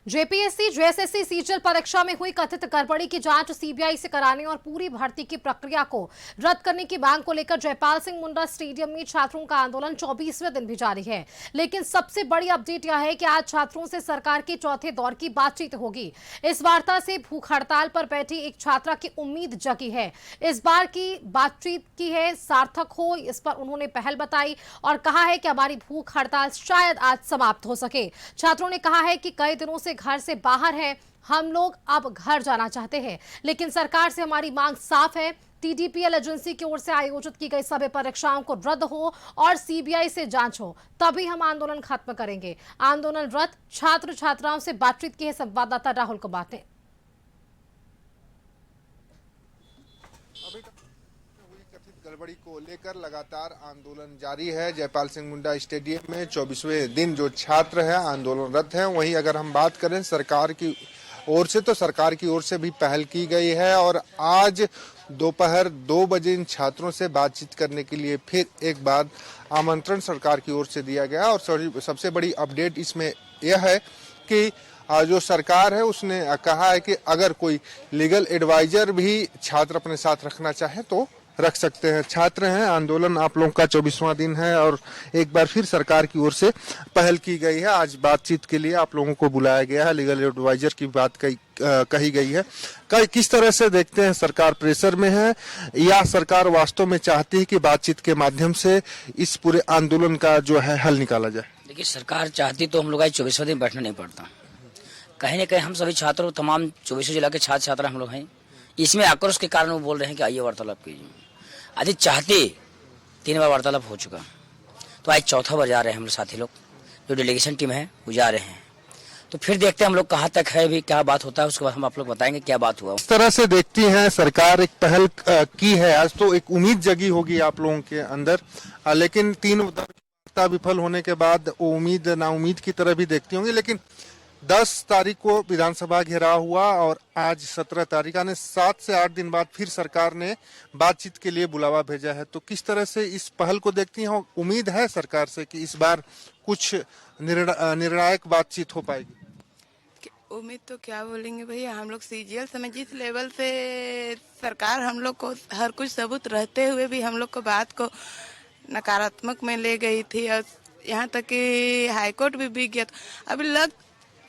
JPSC JSSC CGL परीक्षा में हुई कथित गड़बड़ी की जांच सीबीआई से कराने और पूरी भर्ती की प्रक्रिया को रद्द करने की मांग को लेकर जयपाल सिंह मुंडा स्टेडियम में छात्रों का आंदोलन 24वें दिन भी जारी है। लेकिन सबसे बड़ी अपडेट यह है कि आज छात्रों से सरकार के चौथे दौर की बातचीत होगी। इस वार्ता से भूख हड़ताल पर बैठी एक छात्रा की उम्मीद जगी है। इस बार की बातचीत की है सार्थक हो, इस पर उन्होंने पहल बताई और कहा है कि हमारी भूख हड़ताल शायद आज समाप्त हो सके। छात्रों ने कहा है कि कई दिनों से घर से बाहर हैं, हम लोग अब घर जाना चाहते हैं, लेकिन सरकार से हमारी मांग साफ है। टीडीपीएल एजेंसी की ओर से आयोजित की गई सभी परीक्षाओं को रद्द हो और सीबीआई से जांच हो, तभी हम आंदोलन खत्म करेंगे। आंदोलन रद्द छात्र छात्राओं से बातचीत की है संवाददाता राहुल को बातें। गड़बड़ी को लेकर लगातार आंदोलन जारी है। जयपाल सिंह मुंडा स्टेडियम में 24वें दिन जो छात्र है आंदोलनरत हैं। वहीं अगर हम बात करें सरकार की ओर से, तो सरकार की ओर से भी पहल की गई है और आज दोपहर 2 बजे इन छात्रों से बातचीत करने के लिए फिर एक बार आमंत्रण सरकार की ओर से दिया गया। और सबसे बड़ी अपडेट इसमें यह है कि जो सरकार है उसने कहा है कि अगर कोई लीगल एडवाइजर भी छात्र अपने साथ रखना चाहे तो रख सकते हैं। छात्र हैं, आंदोलन आप लोगों का 24वां दिन है और एक बार फिर सरकार की ओर से पहल की गई है। आज बातचीत के लिए आप लोगों को बुलाया गया है, लीगल एडवाइजर की बात कही गई है। किस तरह से देखते हैं, सरकार प्रेशर में है या सरकार वास्तव में चाहती है कि बातचीत के माध्यम से इस पूरे आंदोलन का जो है हल निकाला जाए? देखिए, सरकार चाहती तो हम लोग आज 24वें दिन बैठना नहीं पड़ता। कहीं ना कहीं हम सभी छात्रों, तमाम 24 जिला के छात्र छात्रा हम लोग हैं, इसमें आक्रोश के कारण वो बोल रहे हैं कि आइए वार्तालाप कीजिए। यदि चाहते 3 बार वार्तालाप हो चुका, तो आज चौथा बार जा रहे हैं हम लोग साथी लोग, जो डेलीगेशन टीम है वो जा रहे हैं। तो फिर देखते हैं हम लोग कहाँ तक है, भी क्या बात होता है, उसके बाद हम आप लोग बताएंगे क्या बात हुआ। इस तरह से देखती हैं सरकार एक पहल की है। आज तो एक उम्मीद जगी होगी आप लोगों के अंदर, लेकिन 3 वार्ता विफल होने के बाद वो उम्मीद नाउम्मीद की तरह भी देखती होंगी। लेकिन 10 तारीख को विधानसभा घेराव हुआ और आज 17 तारीख, यानी 7 से 8 दिन बाद फिर सरकार ने बातचीत के लिए बुलावा भेजा है। तो किस तरह से इस पहल को देखती हैं? उम्मीद है सरकार से कि इस बार कुछ निर्णायक बातचीत हो पाएगी? उम्मीद तो क्या बोलेंगे भैया, हम लोग सीजीएल समय जिस लेवल से सरकार हम लोग को हर कुछ सबूत रहते हुए भी हम लोग को बात को नकारात्मक में ले गई थी और यहाँ तक कि हाईकोर्ट भी बिक गया। अभी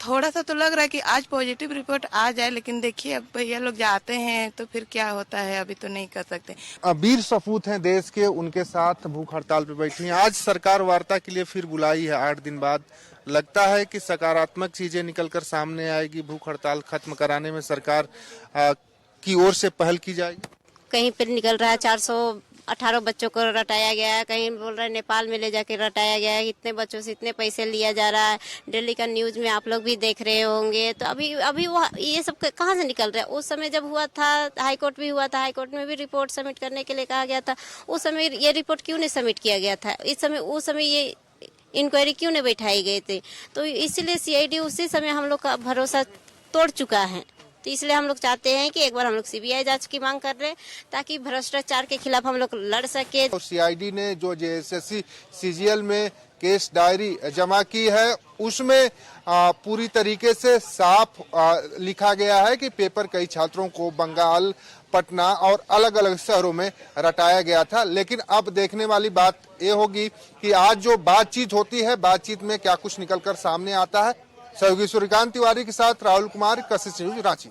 थोड़ा सा तो लग रहा है कि आज पॉजिटिव रिपोर्ट आ जाए, लेकिन देखिए अब भैया लोग जाते हैं तो फिर क्या होता है, अभी तो नहीं कर सकते। वीर सपूत हैं देश के, उनके साथ भूख हड़ताल पे बैठी हैं। आज सरकार वार्ता के लिए फिर बुलाई है 8 दिन बाद। लगता है कि सकारात्मक चीजें निकलकर सामने आएगी, भूख हड़ताल खत्म कराने में सरकार की ओर से पहल की जाएगी। कहीं पर निकल रहा है 418 बच्चों को रटाया गया है, कहीं बोल रहे हैं नेपाल में ले जाके रटाया गया है, इतने बच्चों से इतने पैसे लिया जा रहा है। दिल्ली का न्यूज में आप लोग भी देख रहे होंगे। तो अभी वो ये सब कहाँ से निकल रहा है? उस समय जब हुआ था, हाईकोर्ट भी हुआ था, हाईकोर्ट में भी रिपोर्ट सबमिट करने के लिए कहा गया था। उस समय ये रिपोर्ट क्यों नहीं सबमिट किया गया था? उस समय ये इंक्वायरी क्यों नहीं बैठाई गई थी? तो इसलिए सीआईडी उसी समय हम लोग का भरोसा तोड़ चुका है। तो इसलिए हम लोग चाहते हैं कि एक बार हम लोग सीबीआई जांच की मांग कर रहे हैं, ताकि भ्रष्टाचार के खिलाफ हम लोग लड़ सके। तो सीआईडी ने जो जेएसएससी सीजीएल में केस डायरी जमा की है, उसमें पूरी तरीके से साफ लिखा गया है कि पेपर कई छात्रों को बंगाल, पटना और अलग अलग शहरों में रटाया गया था। लेकिन अब देखने वाली बात ये होगी कि आज जो बातचीत होती है, बातचीत में क्या कुछ निकलकर सामने आता है। सहयोगी सूर्यकांत तिवारी के साथ राहुल कुमार, कशिश न्यूज, रांची।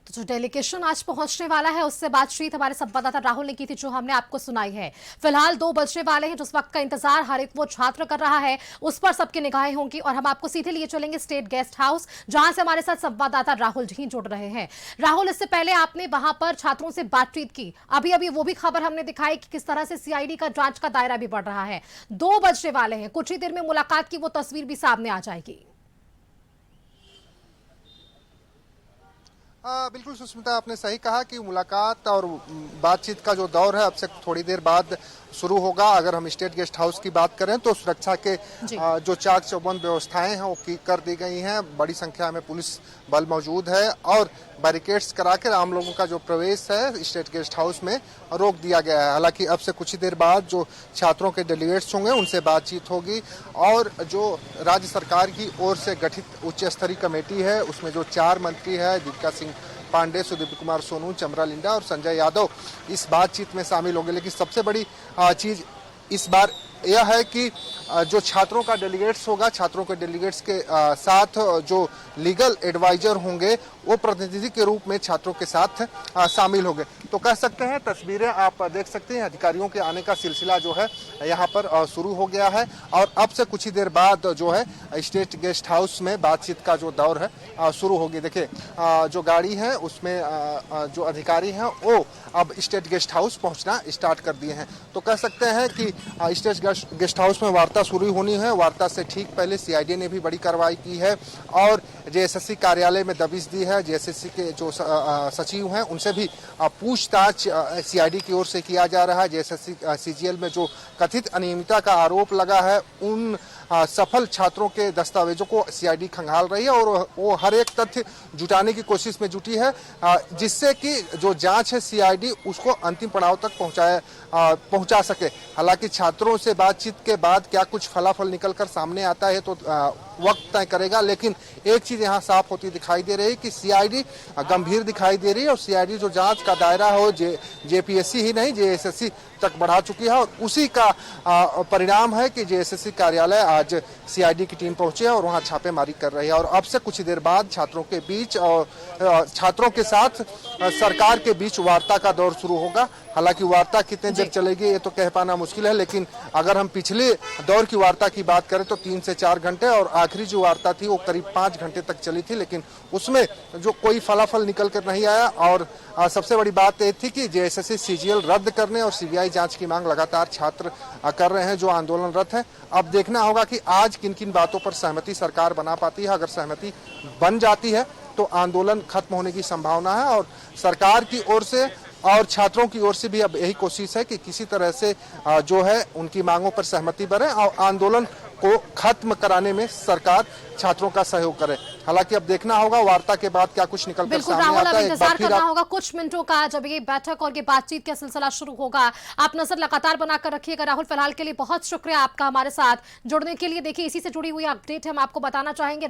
तो जो डेलीगेशन आज पहुंचने वाला है उससे बातचीत हमारे संवाददाता राहुल ने की थी, जो हमने आपको सुनाई है। फिलहाल 2 बजने वाले हैं, जिस वक्त का इंतजार हर एक वो छात्र कर रहा है, उस पर सबकी निगाहें होंगी और हम आपको सीधे लिए चलेंगे स्टेट गेस्ट हाउस, जहां से हमारे साथ संवाददाता राहुल जी जुड़ रहे हैं। राहुल, इससे पहले आपने वहां पर छात्रों से बातचीत की, अभी वो भी खबर हमने दिखाई कि किस तरह से सीआईडी का जांच का दायरा भी बढ़ रहा है। 2 बजने वाले हैं, कुछ ही देर में मुलाकात की वो तस्वीर भी सामने आ जाएगी। बिल्कुल सुष्मिता, आपने सही कहा कि मुलाकात और बातचीत का जो दौर है अब से थोड़ी देर बाद शुरू होगा। अगर हम स्टेट गेस्ट हाउस की बात करें तो सुरक्षा के जो चाक चौबंद व्यवस्थाएं हैं वो कर दी गई हैं। बड़ी संख्या में पुलिस बल मौजूद है और बैरिकेड्स कराकर आम लोगों का जो प्रवेश है स्टेट गेस्ट हाउस में रोक दिया गया है। हालांकि अब से कुछ ही देर बाद जो छात्रों के डेलीगेट्स होंगे उनसे बातचीत होगी और जो राज्य सरकार की ओर से गठित उच्च स्तरीय कमेटी है उसमें जो 4 मंत्री है दीपिका सिंह पांडे, सुदीप कुमार सोनू, चमरा लिंडा और संजय यादव इस बातचीत में शामिल होंगे। लेकिन सबसे बड़ी चीज इस बार यह है कि जो छात्रों का डेलीगेट्स होगा, छात्रों के डेलीगेट्स के साथ जो लीगल एडवाइजर होंगे वो प्रतिनिधि के रूप में छात्रों के साथ शामिल होंगे। तो कह सकते हैं तस्वीरें आप देख सकते हैं अधिकारियों के आने का सिलसिला जो है यहाँ पर शुरू हो गया है और अब से कुछ ही देर बाद जो है स्टेट गेस्ट हाउस में बातचीत का जो दौर है शुरू होगी। देखिए जो गाड़ी है उसमें जो अधिकारी हैं वो अब स्टेट गेस्ट हाउस पहुँचना स्टार्ट कर दिए हैं। तो कह सकते हैं कि स्टेट गेस्ट हाउस में वार्ता शुरू होनी है। वार्ता से ठीक पहले सीआईडी ने भी बड़ी कार्रवाई की है और जेएसएससी कार्यालय में दबिश दी है। जेएसएससी के जो सचिव हैं उनसे भी पूछताछ सीआईडी की ओर से किया जा रहा है। जेएसएससी सीजीएल में जो कथित अनियमितता का आरोप लगा है उन सफल छात्रों के दस्तावेजों को सीआईडी खंगाल रही है और वो हर एक तथ्य जुटाने की कोशिश में जुटी है जिससे कि जो जांच है सीआईडी उसको अंतिम पड़ाव तक पहुंचा सके। हालांकि छात्रों से बातचीत के बाद क्या कुछ फलाफल निकलकर सामने आता है तो वक्त तय करेगा। लेकिन एक चीज यहाँ साफ होती दिखाई दे रही है कि सीआईडी गंभीर दिखाई दे रही है और सीआईडी जो जांच का दायरा हो जेपीएससी ही नहीं जेएसएससी तक बढ़ा चुकी है और उसी का परिणाम है कि जेएसएससी कार्यालय आज सीआईडी की टीम पहुंची है और वहां छापेमारी कर रही है। और अब से कुछ ही देर बाद छात्रों के बीच और छात्रों के साथ सरकार के बीच वार्ता का दौर शुरू होगा। हालांकि वार्ता कितने देर चलेगी ये तो कह पाना मुश्किल है, लेकिन अगर हम पिछले दौर की वार्ता की बात करें तो 3 से 4 घंटे और आखिरी जो वार्ता थी वो करीब 5 घंटे तक चली थी। लेकिन उसमें जो कोई फलाफल निकल कर नहीं आया और सबसे बड़ी बात ये थी कि जेएसएससी सीजीएल रद्द करने और सीबीआई जांच की मांग लगातार छात्र कर रहे हैं जो आंदोलनरत हैं। अब देखना होगा कि आज किन किन बातों पर सहमति सरकार बना पाती है। अगर सहमति बन जाती है तो आंदोलन खत्म होने की संभावना है और सरकार की ओर से और छात्रों की ओर से भी अब यही कोशिश है कि किसी तरह से जो है उनकी मांगों पर सहमति बने और आंदोलन को खत्म कराने में सरकार छात्रों का सहयोग करे। हालांकि अब देखना होगा वार्ता के बाद क्या कुछ निकलकर सामने राहुल, आता है। इंतजार करना होगा कुछ मिनटों का जब ये बैठक और ये बातचीत का सिलसिला शुरू होगा। आप नजर लगातार बनाकर रखिएगा। राहुल, फिलहाल के लिए बहुत शुक्रिया आपका हमारे साथ जुड़ने के लिए। देखिए इसी से जुड़ी हुई अपडेट हम आपको बताना चाहेंगे।